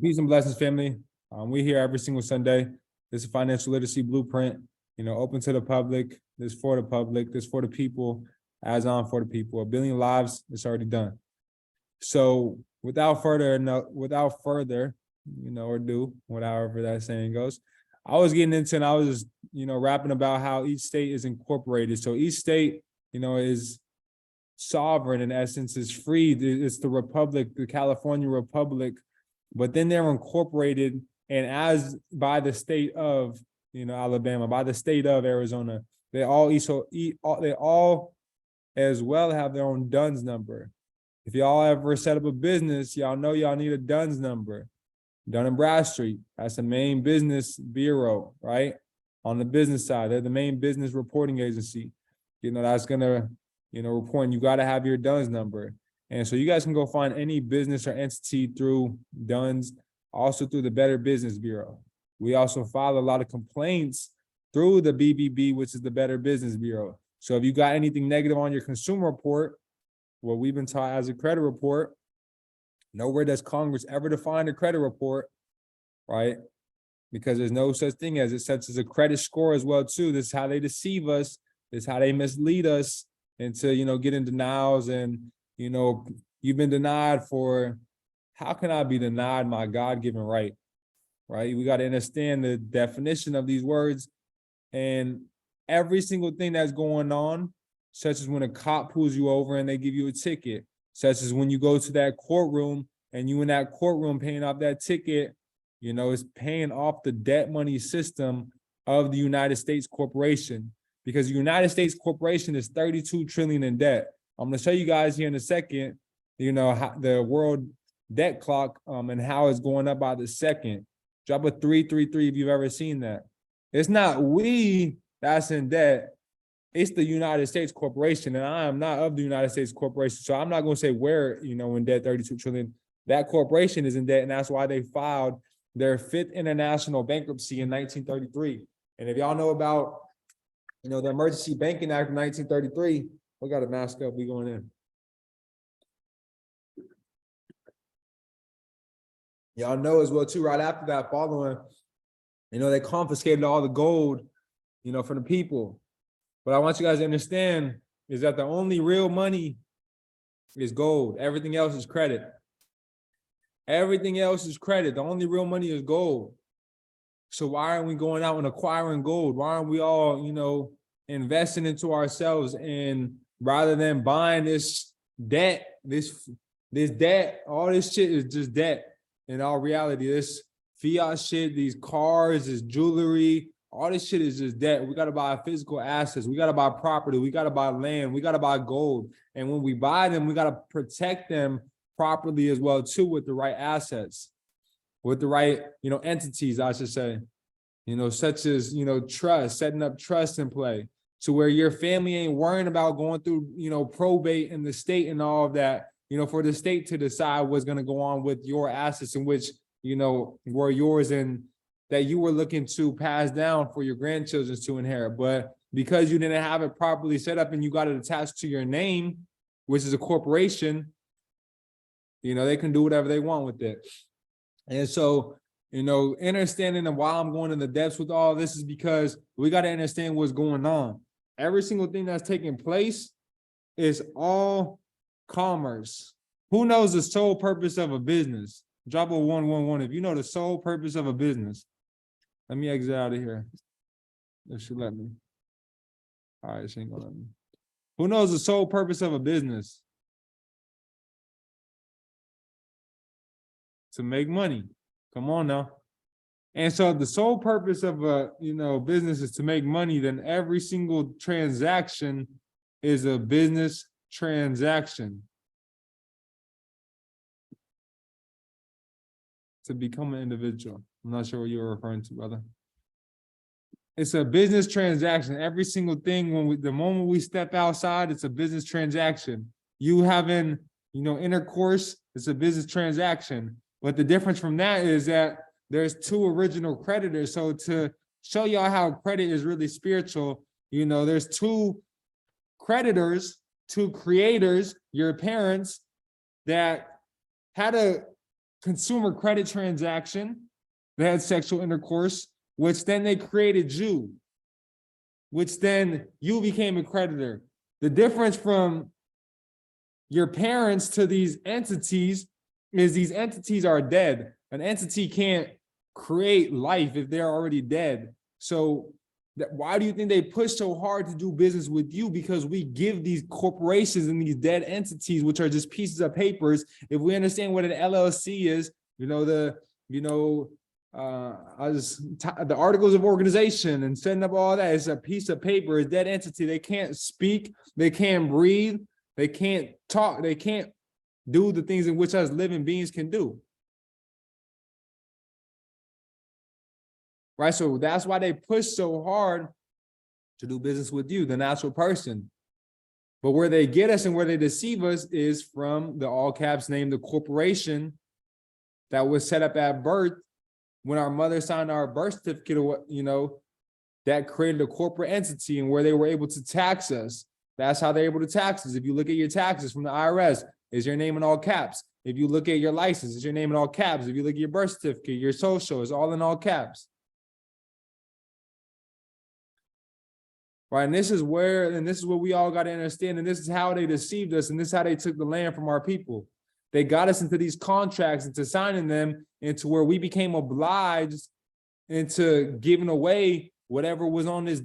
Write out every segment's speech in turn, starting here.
Peace and blessings, family. We here every single Sunday. This is financial literacy blueprint. Open to the public. This for the public. This for the people. As on for the people. 1 billion lives. It's already done. So without further ado, whatever that saying goes, I was getting into and I was just rapping about how each state is incorporated. So each state is sovereign in essence, is free. It's the republic, the California Republic. But then they're incorporated, and as by the state of Alabama, by the state of Arizona, they all as well have their own DUNS number. If y'all ever set up a business, y'all know y'all need a DUNS number. Dun and Bradstreet, that's the main business bureau, right? On the business side, they're the main business reporting agency. That's gonna report. You got to have your DUNS number. And so you guys can go find any business or entity through DUNS, also through the Better Business Bureau. We also file a lot of complaints through the BBB, which is the Better Business Bureau. So if you got anything negative on your consumer report, what we've been taught as a credit report, nowhere does Congress ever define a credit report, right? Because there's no such thing as it, such as a credit score as well too. This is how they deceive us. This is how they mislead us into, getting denials. And you've been denied for, how can I be denied my God-given right? Right? We got to understand the definition of these words and every single thing that's going on, such as when a cop pulls you over and they give you a ticket, such as when you go to that courtroom and you in that courtroom paying off that ticket, it's paying off the debt money system of the United States corporation, because the United States corporation is 32 trillion in debt. I'm going to show you guys here in a second, how the world debt clock and how it's going up by the second. Drop a 333 if you've ever seen that. It's not we that's in debt. It's the United States corporation, and I am not of the United States corporation. So I'm not going to say we're, in debt 32 trillion. That corporation is in debt, and that's why they filed their 5th international bankruptcy in 1933. And if y'all know about, the Emergency Banking Act of 1933, we got to mask up. We going in. Y'all know as well too. Right after that, following, they confiscated all the gold, from the people. What I want you guys to understand is that the only real money is gold. Everything else is credit. Everything else is credit. The only real money is gold. So why aren't we going out and acquiring gold? Why aren't we all, investing into ourselves, and rather than buying this debt, this debt, all this shit is just debt. In all reality, this fiat shit, these cars, this jewelry, all this shit is just debt. We got to buy physical assets. We got to buy property. We got to buy land. We got to buy gold. And when we buy them, we got to protect them properly as well too, with the right assets, with the right, entities, I should say, such as, trust, setting up trust in play, to where your family ain't worrying about going through, probate in the state and all of that, for the state to decide what's going to go on with your assets, in which, were yours and that you were looking to pass down for your grandchildren to inherit. But because you didn't have it properly set up and you got it attached to your name, which is a corporation, they can do whatever they want with it. And so, understanding and why I'm going in the depths with all this is because we got to understand what's going on. Every single thing that's taking place is all commerce. Who knows the sole purpose of a business? Drop a 111 if you know the sole purpose of a business. Let me exit out of here. If she let me. All right, she ain't gonna let me. Who knows the sole purpose of a business? To make money. Come on now. And so if the sole purpose of a business is to make money, then every single transaction is a business transaction. To become an individual. I'm not sure what you're referring to, brother. It's a business transaction. Every single thing, the moment we step outside, it's a business transaction. You having, intercourse, it's a business transaction. But the difference from that is that there's 2 original creditors. So to show y'all how credit is really spiritual, there's 2 creditors, 2 creators, your parents, that had a consumer credit transaction. They had sexual intercourse, which then they created you, which then you became a creditor. The difference from your parents to these entities is these entities are dead. An entity can't create life if they're already dead. So why do you think they push so hard to do business with you? Because we give these corporations and these dead entities, which are just pieces of papers. If we understand what an LLC is, the articles of organization and setting up all that, is a piece of paper, a dead entity. They can't speak, they can't breathe, they can't talk, they can't do the things in which us living beings can do. Right, so that's why they push so hard to do business with you, the natural person. But where they get us and where they deceive us is from the all caps name, the corporation that was set up at birth when our mother signed our birth certificate, that created a corporate entity and where they were able to tax us. That's how they're able to tax us. If you look at your taxes from the IRS, is your name in all caps. If you look at your license, is your name in all caps. If you look at your birth certificate, your social is all in all caps. Right, and this is what we all got to understand, and this is how they deceived us, and this is how they took the land from our people. They got us into these contracts, into signing them, into where we became obliged into giving away whatever was on this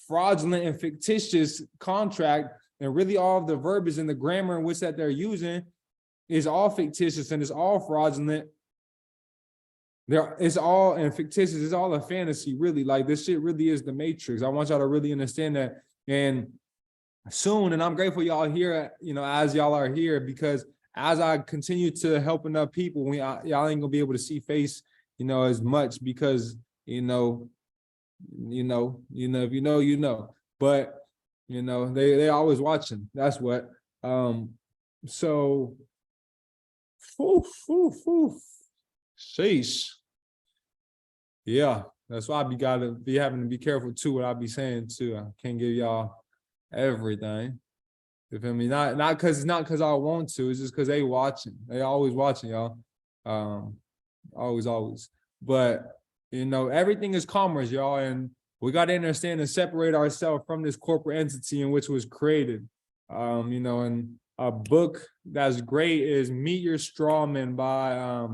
fraudulent and fictitious contract, and really all of the verbiage and the grammar in which that they're using is all fictitious and it's all fraudulent. It's all and fictitious. It's all a fantasy, really. Like, this shit really is the Matrix. I want y'all to really understand that. And soon, and I'm grateful y'all here, as y'all are here, because as I continue to help enough people, y'all ain't gonna be able to see face, as much, because if you know. But they always watching. That's what. So, sheesh. Yeah, that's why I gotta be having to be careful too what I be saying too. I can't give y'all everything. You feel me? Not because I want to, it's just because they watching. They always watching, y'all. Always. But everything is commerce, y'all, and we got to understand and separate ourselves from this corporate entity in which was created. And a book that's great is Meet Your Strawman by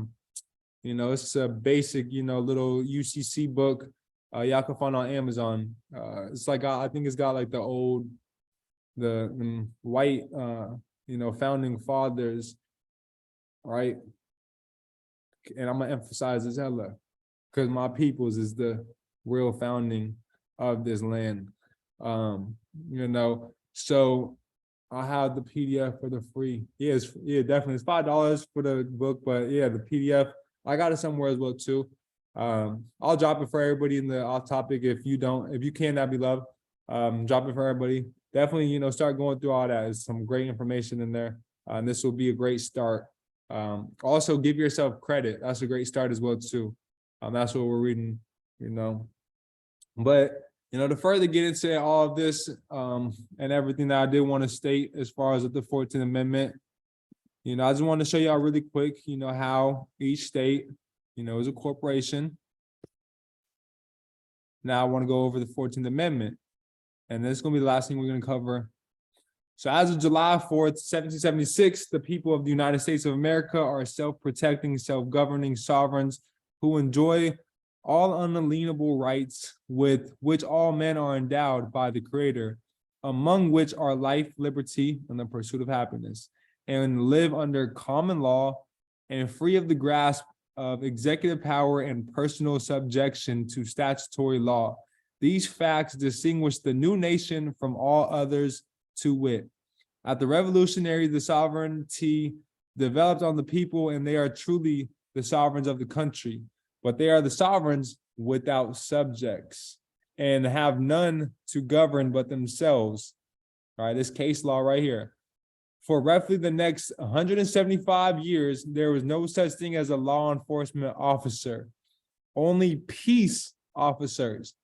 it's a basic, little UCC book. Y'all can find on Amazon. It's like, I think it's got like the white, founding fathers, right? And I'm gonna emphasize this hella, because my peoples is the real founding of this land. So I have the PDF for the free. Yeah, definitely. It's $5 for the book, but yeah, the PDF. I got it somewhere as well too. I'll drop it for everybody in the off topic. If you can, that'd be love. Drop it for everybody. Definitely, start going through all that. There's some great information in there. And this will be a great start. Also give yourself credit. That's a great start as well too. That's what we're reading, But to further get into all of this and everything that I did want to state as far as the 14th Amendment, I just want to show y'all really quick, how each state, is a corporation. Now I want to go over the 14th Amendment, and this is going to be the last thing we're going to cover. So as of July 4th, 1776, the people of the United States of America are self-protecting, self-governing sovereigns who enjoy all unalienable rights with which all men are endowed by the Creator, among which are life, liberty, and the pursuit of happiness, and live under common law and free of the grasp of executive power and personal subjection to statutory law. These facts distinguish the new nation from all others, to wit. At the Revolutionary, the sovereignty developed on the people, and they are truly the sovereigns of the country, but they are the sovereigns without subjects and have none to govern but themselves. All right, this case law right here. For roughly the next 175 years, there was no such thing as a law enforcement officer, only peace officers,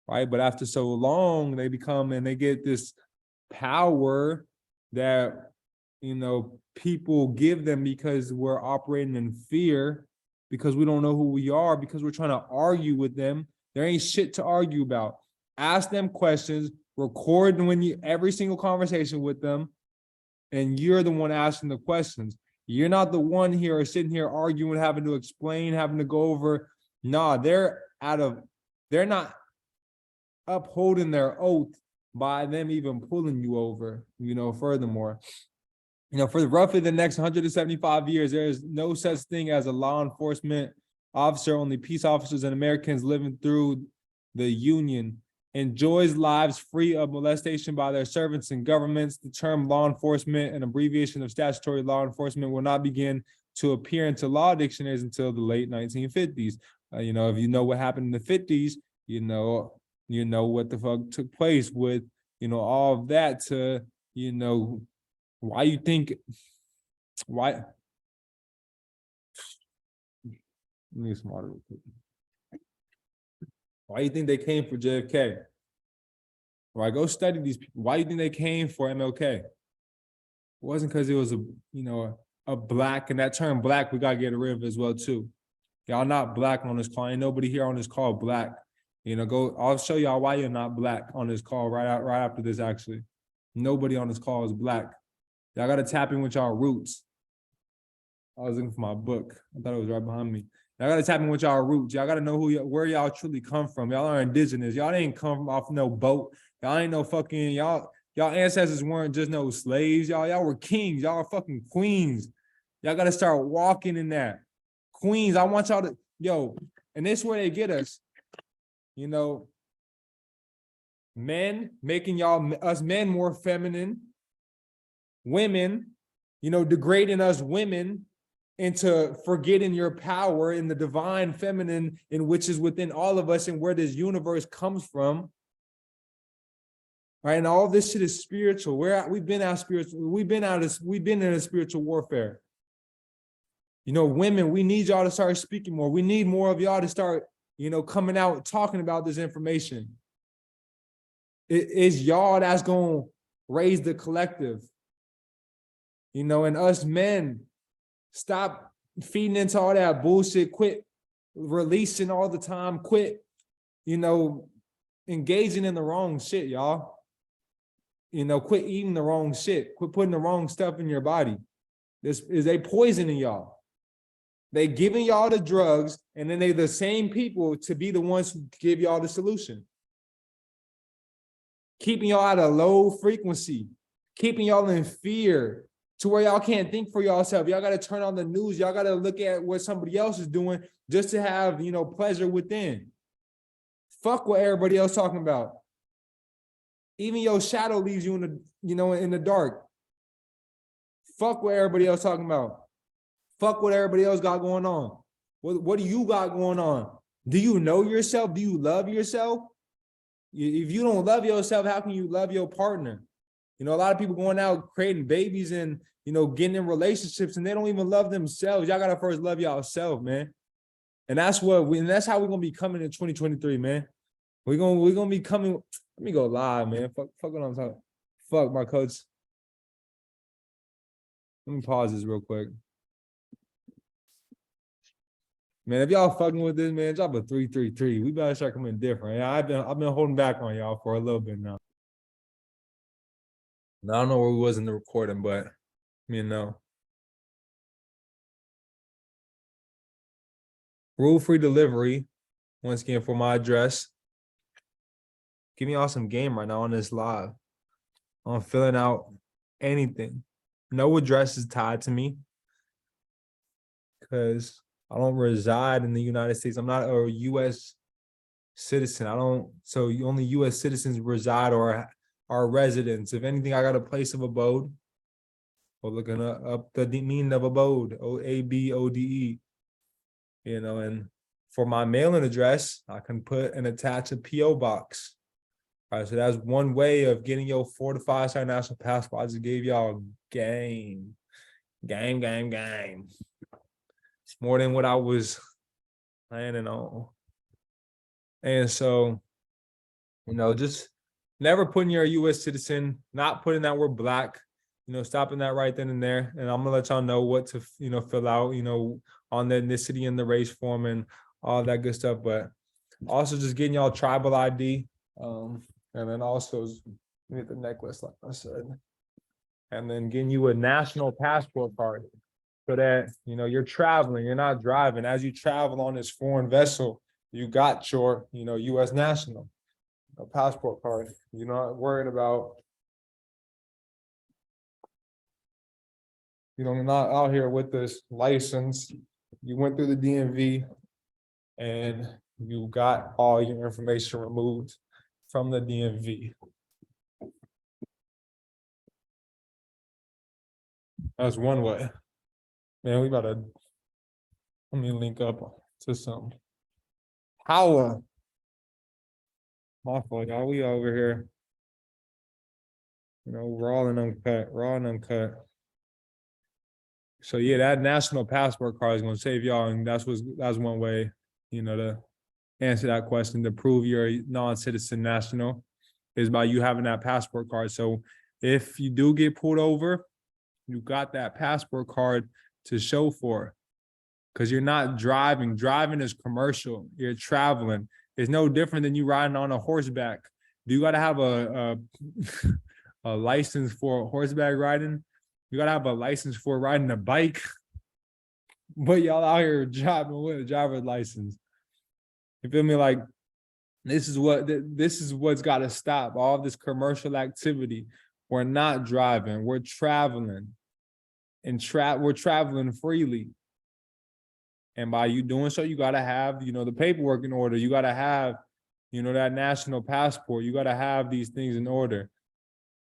right? But after so long, they become and they get this power that people give them because we're operating in fear, because we don't know who we are, because we're trying to argue with them. There ain't shit to argue about. Ask them questions, record every single conversation with them, and you're the one asking the questions. You're not the one here sitting here arguing, having to explain, having to go over. Nah, they're not upholding their oath by them even pulling you over, furthermore. For roughly the next 175 years, there is no such thing as a law enforcement officer. Only peace officers and Americans living through the Union enjoys lives free of molestation by their servants and governments. The term law enforcement, an abbreviation of statutory law enforcement, will not begin to appear into law dictionaries until the late 1950s. If you know what happened in the 50s, you know what the fuck took place with, all of that to, why you think, why? Let me get some water real quick. Why do you think they came for JFK? Right, go study these people. Why do you think they came for MLK? It wasn't because it was a black, and that term black, we gotta get rid of as well too. Y'all not black on this call. Ain't nobody here on this call black. I'll show y'all why you're not black on this call right after this, actually. Nobody on this call is black. Y'all gotta tap in with y'all roots. I was looking for my book. I thought it was right behind me. Y'all gotta tap in with y'all roots. Y'all gotta know where y'all truly come from. Y'all are indigenous. Y'all ain't come off no boat. Y'all ain't no fucking, y'all ancestors weren't just no slaves. Y'all were kings. Y'all are fucking queens. Y'all gotta start walking in that. Queens, I want y'all to, and this is where they get us. Men making us men more feminine. Women, degrading us women into forgetting your power in the divine feminine in which is within all of us and where this universe comes from. Right, and all this shit is spiritual. We've been in a spiritual warfare. Women, we need y'all to start speaking more. We need more of y'all to start, coming out talking about this information. It is y'all that's gonna raise the collective. And us men, stop feeding into all that bullshit. Quit releasing all the time. Quit, engaging in the wrong shit, y'all. Quit eating the wrong shit. Quit putting the wrong stuff in your body. They poisoning y'all. They giving y'all the drugs, and then they the same people to be the ones who give y'all the solution. Keeping y'all at a low frequency, keeping y'all in fear to where y'all can't think for yourself. Y'all got to turn on the news. Y'all got to look at what somebody else is doing just to have, pleasure within. Fuck what everybody else talking about. Even your shadow leaves you in the, in the dark. Fuck what everybody else talking about. Fuck what everybody else got going on. What do you got going on? Do you know yourself? Do you love yourself? If you don't love yourself, how can you love your partner? A lot of people going out creating babies and, getting in relationships, and they don't even love themselves. Y'all gotta first love yourself, man. And that's how we're gonna be coming in 2023, man. We're gonna be coming. Let me go live, man. Fuck what I'm talking. Fuck my coach. Let me pause this real quick. Man, if y'all fucking with this, man, drop a 333. We better start coming different. Yeah, I've been holding back on y'all for a little bit now. I don't know where we was in the recording, but rule-free delivery. Once again, for my address. Give me all some game right now on this live. I'm filling out anything. No address is tied to me because I don't reside in the United States. I'm not a U.S. citizen. So only U.S. citizens reside or are residents. If anything, I got a place of abode. Or looking up the meaning of abode, O-A-B-O-D-E. And for my mailing address, I can put and attach a P.O. box. All right, so that's one way of getting your 4 to 5 star national passport. I just gave y'all game. It's more than what I was planning on. And so, just never putting you're a U.S. citizen, not putting that we're black, stopping that right then and there. And I'm gonna let y'all know what to, fill out, on the ethnicity and the race form and all that good stuff. But also just getting y'all tribal ID. And then also get the necklace, like I said. And then getting you a national passport card so that, you're traveling, you're not driving. As you travel on this foreign vessel, you got your, U.S. national passport card. You're not worried about, not out here with this license. You went through the DMV and you got all your information removed from the DMV. That's one way. Man, we about to, let me link up to some. How? My fault, y'all. We over here. Raw and uncut. So yeah, that national passport card is gonna save y'all, and that's one way, to answer that question, to prove you're a non-citizen national, is by you having that passport card. So if you do get pulled over, you got that passport card to show for, because you're not driving. Driving is commercial. You're traveling. It's no different than you riding on a horseback. Do you got to have a license for horseback riding? You got to have a license for riding a bike. But y'all out here driving with a driver's license. You feel me? Like, this is what's got to stop all this commercial activity. We're not driving. We're traveling. And we're traveling freely. And by you doing so, you got to have, the paperwork in order. You got to have, that national passport. You got to have these things in order.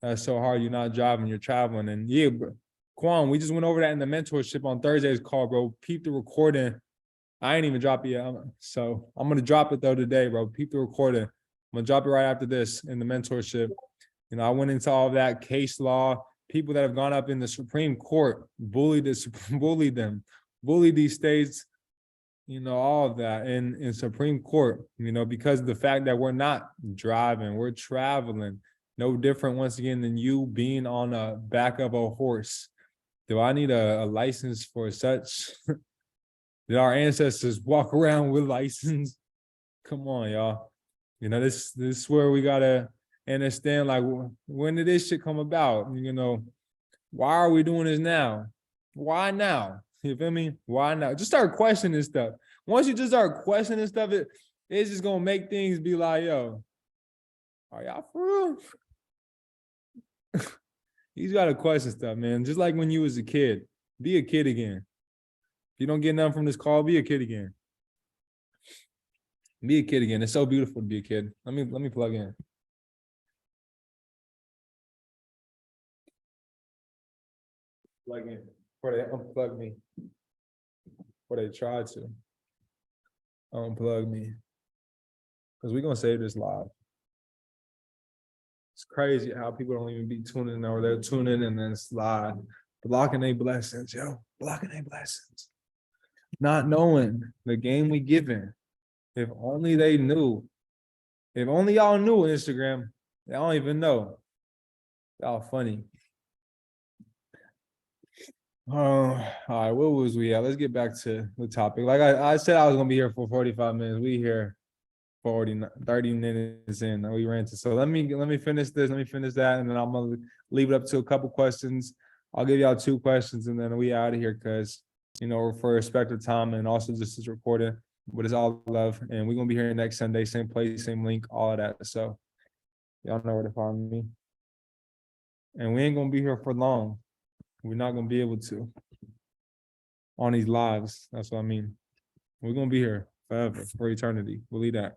That's so hard. You're not driving, you're traveling. And yeah, bro, Quan, we just went over that in the mentorship on Thursday's call, bro. Peep the recording. I ain't even dropped it yet. So I'm going to drop it though today, bro. Peep the recording. I'm going to drop it right after this in the mentorship. I went into all of that case law. People that have gone up in the Supreme Court, bullied them, bullied these states, all of that in Supreme Court, because of the fact that we're not driving, we're traveling. No different, once again, than you being on the back of a horse. Do I need a license for such? Did our ancestors walk around with license? Come on, y'all. This is where we gotta understand, like, when did this shit come about? Why are we doing this now? Why now? You feel me? Why now? Just start questioning stuff. Once you just start questioning stuff, it's just gonna make things be like, yo, are y'all for real? You gotta question stuff, man. Just like when you was a kid, be a kid again. If you don't get nothing from this call, be a kid again. Be a kid again. It's so beautiful to be a kid. Let me plug in. Plug in. Before they unplug me. Before they try to unplug me. Because we're gonna save this live. It's crazy how people don't even be tuning in, or they're tuning and then slide. Blocking their blessings, yo. Blocking their blessings. Not knowing the game we giving. If only they knew. If only y'all knew Instagram. They don't even know. Y'all funny. All right, what was we at? Let's get back to the topic. Like I said, I was gonna be here for 45 minutes. We here 30 minutes in. We ran to. So let me finish this. Let me finish that, and then I'm gonna leave it up to a couple questions. I'll give y'all 2 questions, and then we out of here, because for respect of time, and also just is recorded. But it's all love, and we're gonna be here next Sunday, same place, same link, all of that. So y'all know where to find me. And we ain't gonna be here for long. We're not gonna be able to on these lives. That's what I mean. We're gonna be here forever, for eternity. Believe that.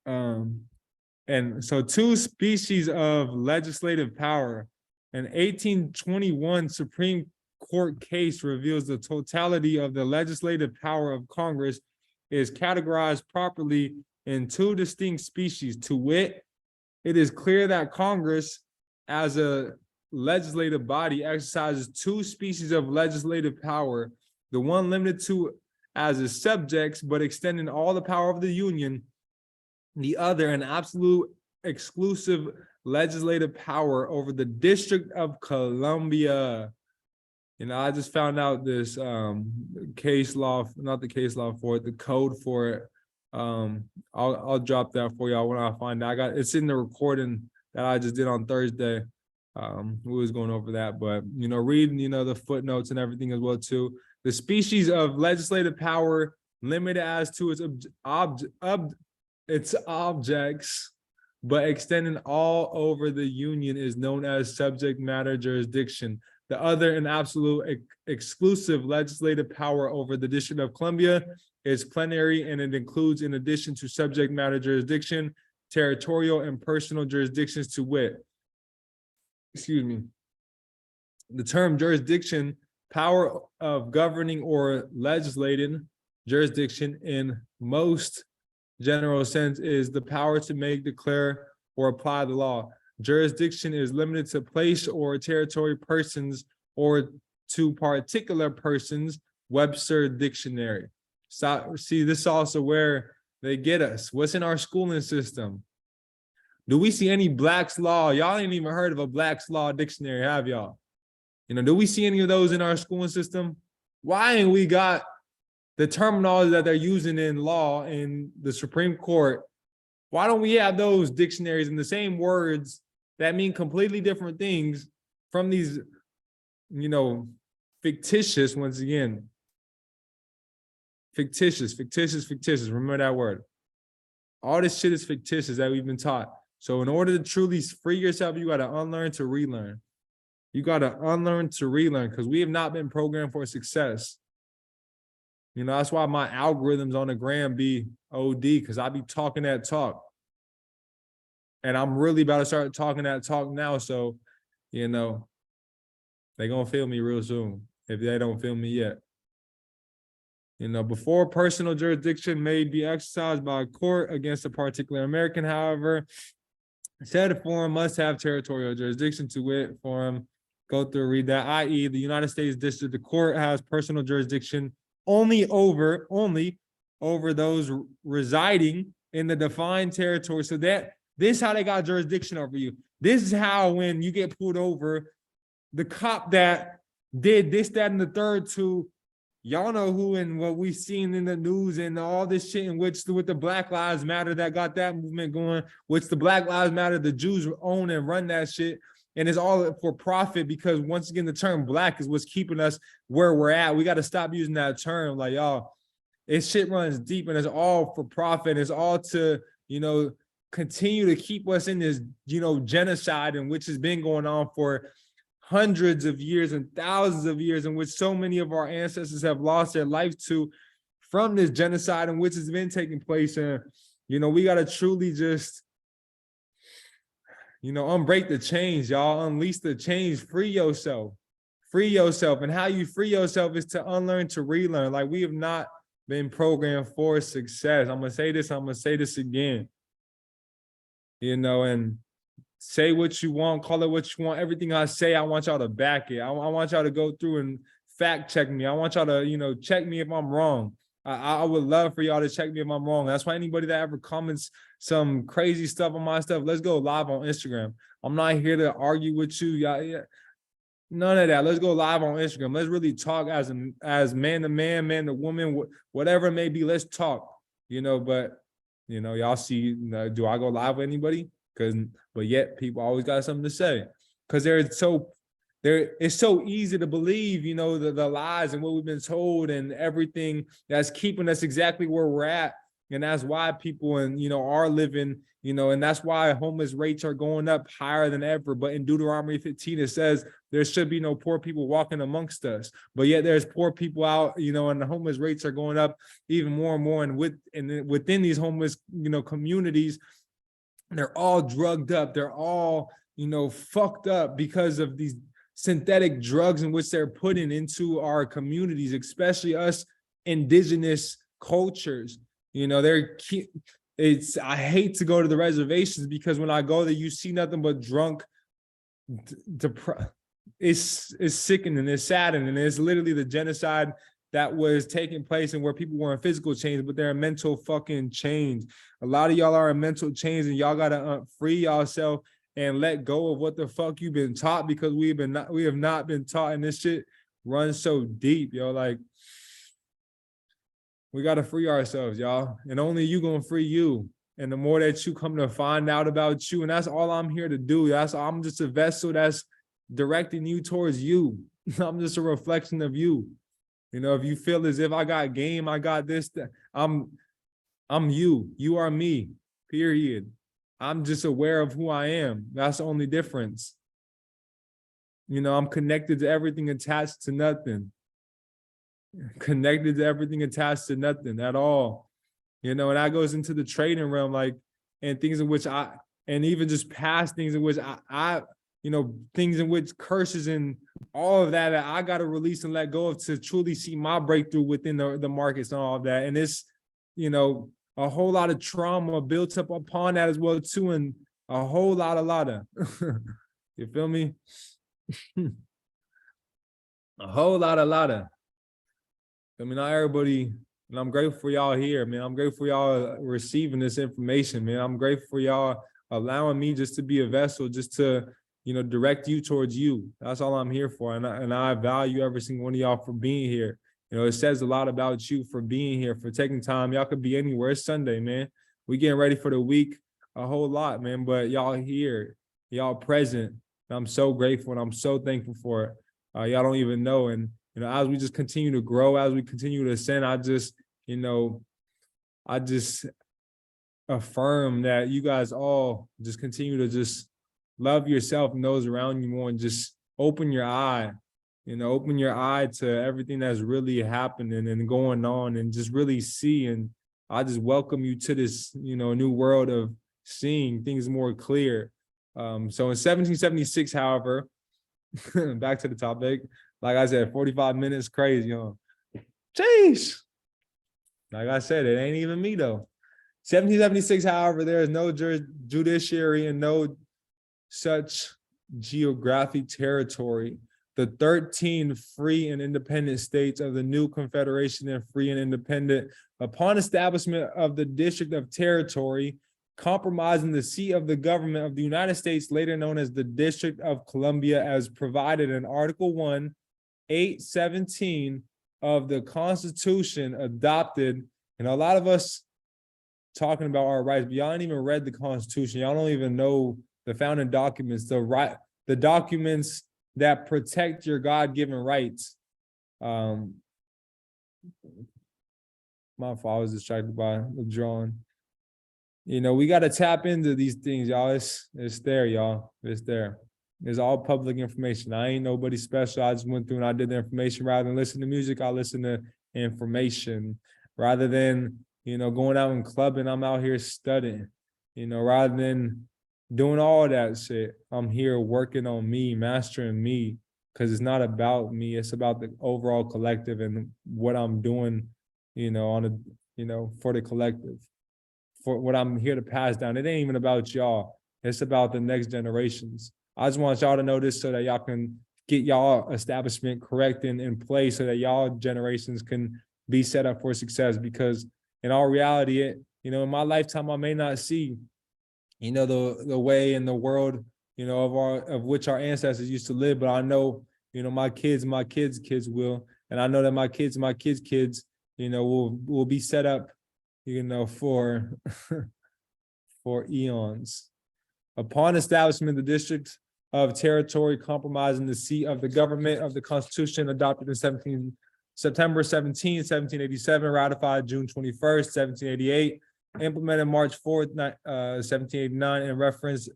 And so 2 species of legislative power. An 1821 Supreme Court case reveals the totality of the legislative power of Congress is categorized properly in 2 distinct species. To wit, it is clear that Congress, as a legislative body, exercises 2 species of legislative power, the one limited to as its subjects, but extending all the power of the Union, the other an absolute exclusive legislative power over the District of Columbia. I just found out this case law, not the case law for it, the code for it. I'll drop that for y'all when I find it. It's in the recording that I just did on Thursday. We was going over that, but reading the footnotes and everything as well too. The species of legislative power limited as to its objects, but extending all over the union is known as subject matter jurisdiction. The other and absolute exclusive legislative power over the District of Columbia is plenary, and it includes, in addition to subject matter jurisdiction, territorial and personal jurisdictions to wit. The term jurisdiction, power of governing or legislating jurisdiction in most general sense, is the power to make, declare, or apply the law. Jurisdiction is limited to place or territory, persons, or to particular persons. Webster Dictionary. So, see, this is also where they get us. What's in our schooling system? Do we see any Black's Law? Y'all ain't even heard of a Black's Law dictionary, have y'all? Do we see any of those in our schooling system? Why ain't we got the terminology that they're using in law in the Supreme Court? Why don't we have those dictionaries in the same words that mean completely different things from these, fictitious, once again, fictitious. Remember that word. All this shit is fictitious that we've been taught. So in order to truly free yourself, you got to unlearn to relearn. You got to unlearn to relearn, because we have not been programmed for success. That's why my algorithms on the gram be OD, because I be talking that talk. And I'm really about to start talking that talk now. So, they're going to feel me real soon if they don't feel me yet. Before personal jurisdiction may be exercised by a court against a particular American, however, said forum must have territorial jurisdiction to wit. Forum, go through, read that, i.e. the United States District Court has personal jurisdiction only over those residing in the defined territory. So this is how they got jurisdiction over you. This is how, when you get pulled over, the cop that did this, that, and the third to y'all know who, and what we've seen in the news and all this shit, in which with the Black Lives Matter that got that movement going, which the Black Lives Matter, the Jews own and run that shit. And it's all for profit, because once again, the term black is what's keeping us where we're at. We got to stop using that term. Like, y'all, this shit runs deep, and it's all for profit. It's all to, continue to keep us in this, genocide, in which has been going on for hundreds of years and thousands of years, in which so many of our ancestors have lost their life to, from this genocide in which has been taking place. And, we got to truly just, unbreak the chains, y'all. Unleash the chains. Free yourself. Free yourself. And how you free yourself is to unlearn to relearn. Like, we have not been programmed for success. I'm going to say this. I'm going to say this again. And say what you want, call it what you want. Everything I say, I want y'all to back it. I want y'all to go through and fact check me. I want y'all to, check me if I'm wrong. I would love for y'all to check me if I'm wrong. That's why anybody that ever comments some crazy stuff on my stuff, let's go live on Instagram. I'm not here to argue with you. Yeah, none of that. Let's go live on Instagram. Let's really talk as man to man, man to woman, whatever it may be. Let's talk, but, y'all see, do I go live with anybody? But yet people always got something to say, because it's so easy to believe, the lies and what we've been told and everything that's keeping us exactly where we're at. And that's why people are living, and that's why homeless rates are going up higher than ever. But in Deuteronomy 15, it says there should be no poor people walking amongst us. But yet there's poor people out, and the homeless rates are going up even more and more. And within these homeless, communities, they're all drugged up. They're all, fucked up because of these synthetic drugs in which they're putting into our communities, especially us indigenous cultures. I hate to go to the reservations, because when I go there, you see nothing but drunk, it's sickening, it's saddening, and it's literally the genocide that was taking place, and where people were in physical chains, but they're in mental fucking chains. A lot of y'all are in mental chains, and y'all gotta free yourself and let go of what the fuck you've been taught, because we have not been taught, and this shit runs so deep, yo. Like, we got to free ourselves, y'all, and only you gonna free you. And the more that you come to find out about you, and that's all I'm here to do. I'm just a vessel that's directing you towards you. I'm just a reflection of you. You know, if you feel as if I got game, I got this, I'm you. You are me, period. I'm just aware of who I am. That's the only difference. You know, I'm connected to everything, attached to nothing. Connected to everything, attached to nothing at all. You know, and that goes into the trading realm, like, and things in which and even just past things in which you know, things in which curses and all of that I got to release and let go of to truly see my breakthrough within the markets and all of that. And it's, you know, a whole lot of trauma built up upon that as well too, and a whole lot of you feel me? A whole lot of. I mean, not everybody, and I'm grateful for y'all here, man. I'm grateful for y'all receiving this information, man. I'm grateful for y'all allowing me just to be a vessel, just to, you know, direct you towards you. That's all I'm here for. And I value every single one of y'all for being here. You know, it says a lot about you for being here, for taking time. Y'all could be anywhere. It's Sunday, man. We getting ready for the week, a whole lot, man. But y'all here, y'all present. And I'm so grateful and I'm so thankful for it. Y'all don't even know. And, you know, as we just continue to grow, as we continue to ascend, I just affirm that you guys all just continue to just love yourself and those around you more, and just open your eye, you know, open your eye to everything that's really happening and going on, and just really see. And I just welcome you to this, you know, new world of seeing things more clear. So in 1776, however, back to the topic, like I said, 45 minutes, crazy, Jeez. Like I said, it ain't even me though. 1776, however, there is no judiciary and no such geographic territory. The 13 free and independent states of the new confederation and free and independent, upon establishment of the District of Territory, compromising the seat of the government of the United States, later known as the District of Columbia, as provided in Article 1, 817 of the Constitution adopted. And a lot of us talking about our rights, but y'all ain't even read the Constitution. Y'all don't even know the founding documents, the documents that protect your God-given rights. My fault, I was distracted by the drawing. You know, we got to tap into these things, y'all. It's there, y'all. It's there. It's all public information. I ain't nobody special. I just went through and I did the information. Rather than listen to music, I listen to information. Rather than, you know, going out and clubbing, I'm out here studying. You know, rather than doing all that shit, I'm here working on me, mastering me, because it's not about me. It's about the overall collective and what I'm doing, you know, on a, you know, for the collective, for what I'm here to pass down. It ain't even about y'all. It's about the next generations. I just want y'all to know this so that y'all can get y'all establishment correct and in place, so that y'all generations can be set up for success. Because in all reality, you know, in my lifetime, I may not see, you know, the way in the world, you know, of which our ancestors used to live, but I know, you know, my kids' kids will, and I know that my kids' kids, you know, will be set up, you know, for for eons. Upon establishment of the District of Territory, compromising the seat of the government of the Constitution adopted in September 17, 1787, ratified June 21st, 1788, implemented March 4th, 1789, and reference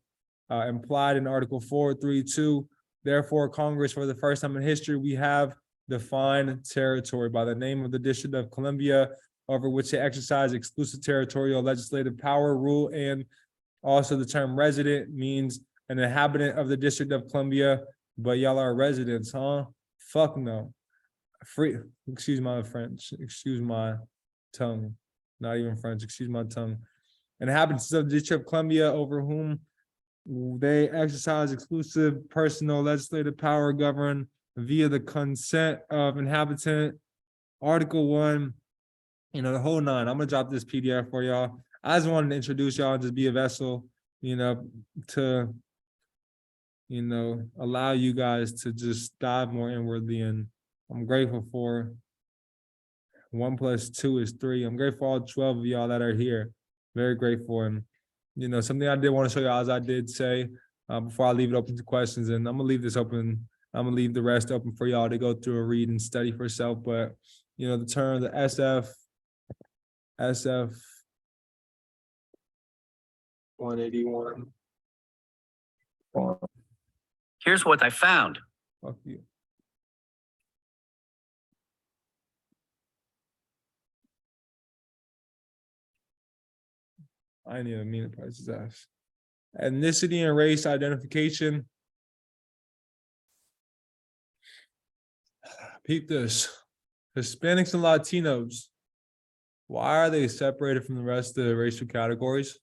implied in Article 432. Therefore, Congress, for the first time in history, we have defined territory by the name of the District of Columbia, over which they exercise exclusive territorial legislative power, rule, and also the term resident means an inhabitant of the District of Columbia. But y'all are residents, huh? Fuck no. Free, excuse my French, excuse my tongue, not even French, excuse my tongue. Inhabitants of the District of Columbia, over whom they exercise exclusive personal legislative power, govern via the consent of inhabitant. Article 1, you know, the whole nine. I'm gonna drop this PDF for y'all. I just wanted to introduce y'all and just be a vessel, you know, to allow you guys to just dive more inwardly. And I'm grateful for 1 + 2 is 3. I'm grateful for all 12 of y'all that are here. Very grateful. And, something I did want to show y'all, as I did say, before I leave it open to questions, and I'm going to leave this open. I'm going to leave the rest open for y'all to go through and read and study for self. But, the term, the SF 181. Here's what I found. Fuck you. I didn't even mean to press his ass. Ethnicity and race identification. Peep this. Hispanics and Latinos. Why are they separated from the rest of the racial categories?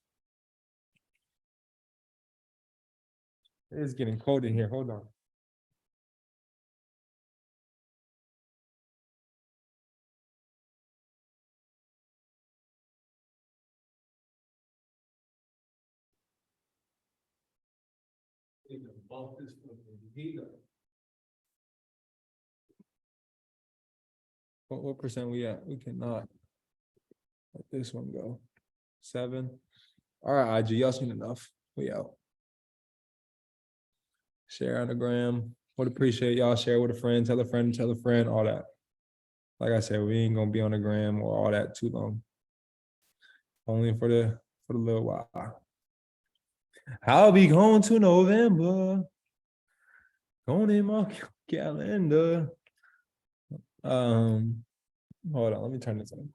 It is getting cold in here. Hold on. What percent we at? We cannot let this one go. 7. All right, IG, y'all seen enough. We out. Share on the gram. Would appreciate y'all. Share with a friend, tell a friend, tell a friend, all that. Like I said, we ain't gonna be on the gram or all that too long. Only for the little while. I'll be going to November. Going in my calendar. Hold on, let me turn this on.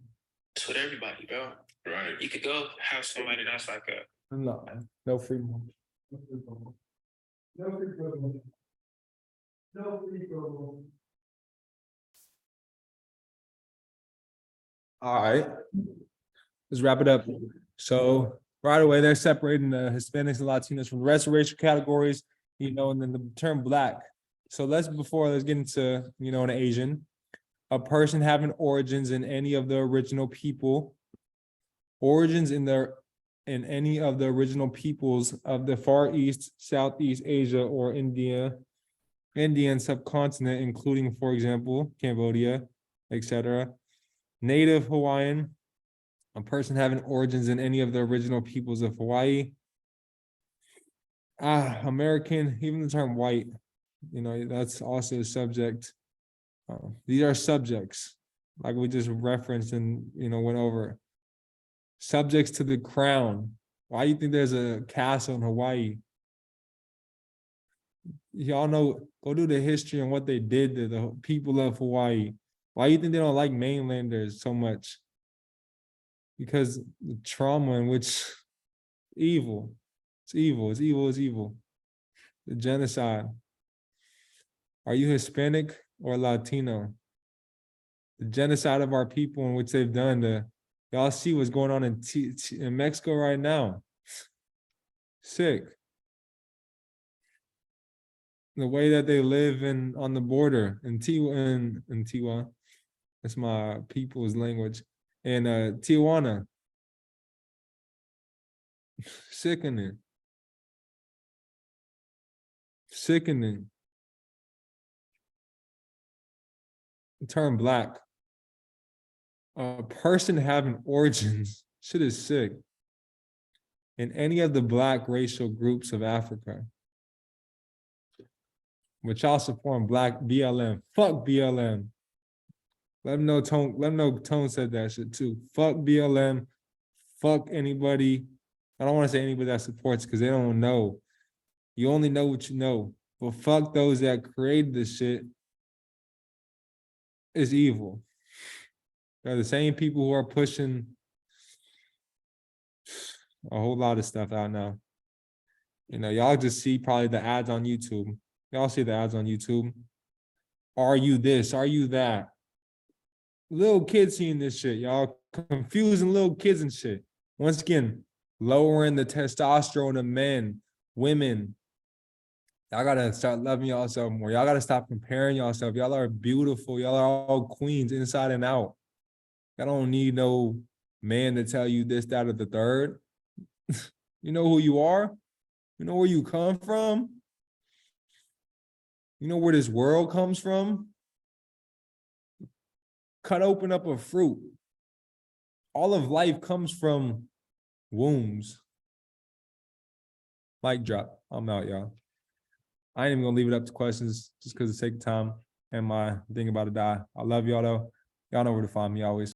It's with everybody, bro. Right. You could go have somebody that's like a No free moment. No free promo. No free promo. All right. Let's wrap it up. So right away, they're separating the Hispanics and Latinos from the rest of racial categories, and then the term Black. So let's get into, an Asian. A person having origins in any of the original people, origins in any of the original peoples of the Far East, Southeast Asia, or Indian subcontinent, including, for example, Cambodia, etc. Native Hawaiian, a person having origins in any of the original peoples of Hawaii. American, even the term white, that's also a subject. These are subjects, like we just referenced and went over. Subjects to the crown. Why do you think there's a castle in Hawaii? Y'all know, go do the history and what they did to the people of Hawaii. Why do you think they don't like mainlanders so much? Because the trauma in which evil. It's evil, it's evil, it's evil. The genocide. Are you Hispanic or Latino? The genocide of our people in which they've done. Y'all see what's going on in Mexico right now. Sick. The way that they live on the border in Tijuana. That's my people's language. And Tijuana. Sickening. Sickening. The term Black. A person having origins, shit is sick, in any of the Black racial groups of Africa. Which also form Black BLM. Fuck BLM. Let them know Tone said that shit too. Fuck BLM. Fuck anybody. I don't want to say anybody that supports because they don't know. You only know what you know. But fuck those that created this shit. It's evil. They're the same people who are pushing a whole lot of stuff out now. Y'all just see probably the ads on YouTube. Y'all see the ads on YouTube. Are you this? Are you that? Little kids seeing this shit, y'all. Confusing little kids and shit. Once again, lowering the testosterone of men, women. Y'all gotta start loving yourself more. Y'all gotta stop comparing yourself. Y'all are beautiful. Y'all are all queens inside and out. Y'all don't need no man to tell you this, that, or the third. You know who you are? You know where you come from? You know where this world comes from? Cut open up a fruit. All of life comes from wombs. Mic drop. I'm out, y'all. I ain't even gonna leave it up to questions just because of the sake of time and my thing about to die. I love y'all though. Y'all know where to find me always.